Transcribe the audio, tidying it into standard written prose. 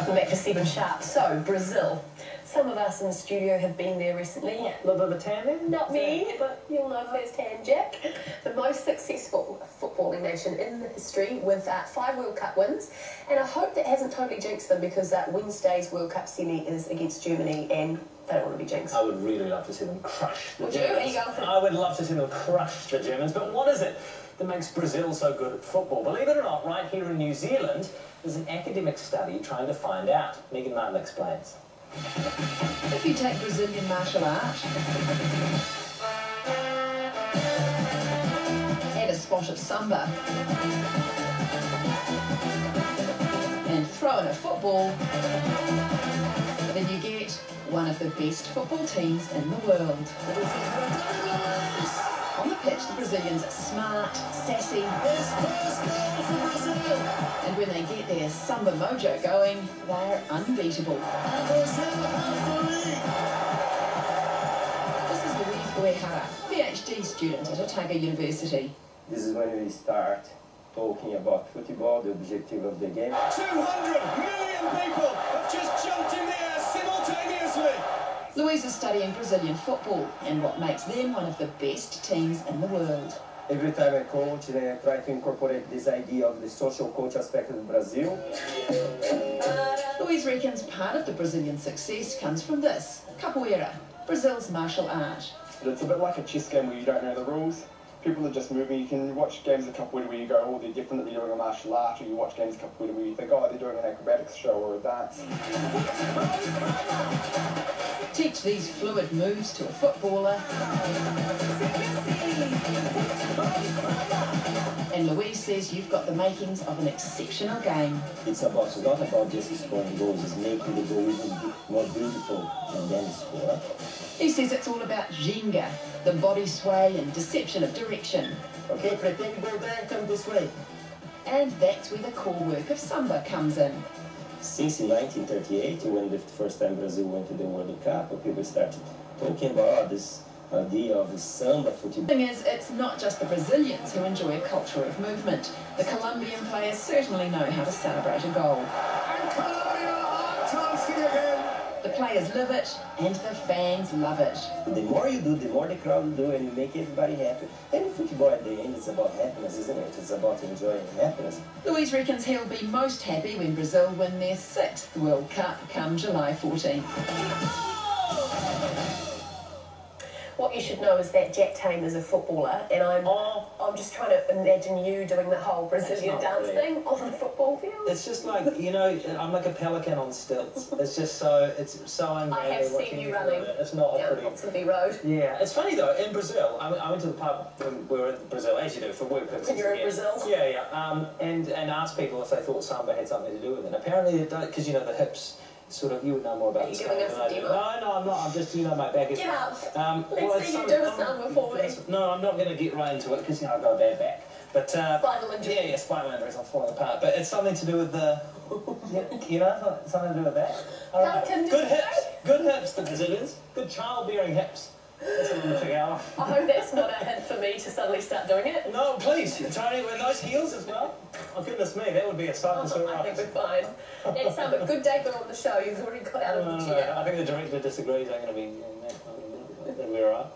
Welcome back to 7 Sharp. So, Brazil. Some of us in the studio have been there recently. A little bit of a tan there? Not me, but you'll know firsthand, Jack. The most successful footballing nation in the history with 5 World Cup wins. And I hope that hasn't totally jinxed them because Wednesday's World Cup semi is against Germany and they don't want to be jinxed. I would really love to see them crush the Germans. Would you? Are you going for it? I would love to see them crush the Germans, but what is it that makes Brazil so good at football? Believe it or not, right here in New Zealand, there's an academic study trying to find out. Megan Martin explains. If you take Brazilian martial art, add a spot of samba, and throw in a football, then you get one of the best football teams in the world. On the pitch, the Brazilians are smart, sassy, and when they get their samba mojo going, they're unbeatable. This is Louise Uehara, PhD student at Otago University. This is when we start talking about football, the objective of the game. 200 million people have just jumped in the air simultaneously! Louise is studying Brazilian football and what makes them one of the best teams in the world. Every time I coach, I try to incorporate this idea of the socio-cultural aspect of Brazil. Louise reckons part of the Brazilian success comes from this, capoeira, Brazil's martial art. It's a bit like a chess game where you don't know the rules. People are just moving. You can watch games of capoeira where you go, oh, they're different, they're doing a martial art, or you watch games of capoeira where you think, oh, they're doing an acrobatics show or a dance. Teach these fluid moves to a footballer, and Louise says you've got the makings of an exceptional game. It's not about just scoring goals, it's making the goal even more beautiful and then score. He says it's all about Ginga, the body sway and deception of direction. Okay, pretend to go there, come this way. And that's where the core work of samba comes in. Since 1938, when the first time Brazil went to the World Cup, people started talking about this idea of the samba football. The thing is, it's not just the Brazilians who enjoy a culture of movement. The Colombian players certainly know how to celebrate a goal. And Colombia are dancing again! The players live it, and the fans love it. The more you do, the more the crowd will do, and you make everybody happy. And football at the end is about happiness, isn't it? It's about enjoying happiness. Louise reckons he'll be most happy when Brazil win their 6th World Cup come July 14th. What you should know is that Jack Tame is a footballer, and I'm just trying to imagine you doing the whole Brazilian dance thing on the football field. It's just like, you know, I'm like a pelican on stilts. It's just so, it's so unreal. I have seen you running It's not down pretty. Ponsonby Road. Yeah, it's funny though, in Brazil, I went to the pub when we were in Brazil, as you do, for work purposes. When you're in Brazil? Yeah, yeah. And asked people if they thought samba had something to do with it. Apparently it does, because, you know, the hips, sort of, you would know more about this. Are you giving us a demo? No, I'm not. I'm just, you know, my back is... Get up! Let's see you do a samba for me. No, I'm not going to get right into it, because, you know, I've got a bad back. But, spinal injury. Yeah, spinal injuries, I'm falling apart. But it's something to do with the... you know, something to do with that. I don't know. Good hips, the Brazilians. Good childbearing hips. That's what I'm going to out. I hope that's not a hint for me to suddenly start doing it. No, please. Tony, with those heels as well. Oh, goodness me, that would be a sight to see. I think we're fine. That's a good day on the show. You've already got out of the chair. I think the director disagrees. I'm going to be... we're all right.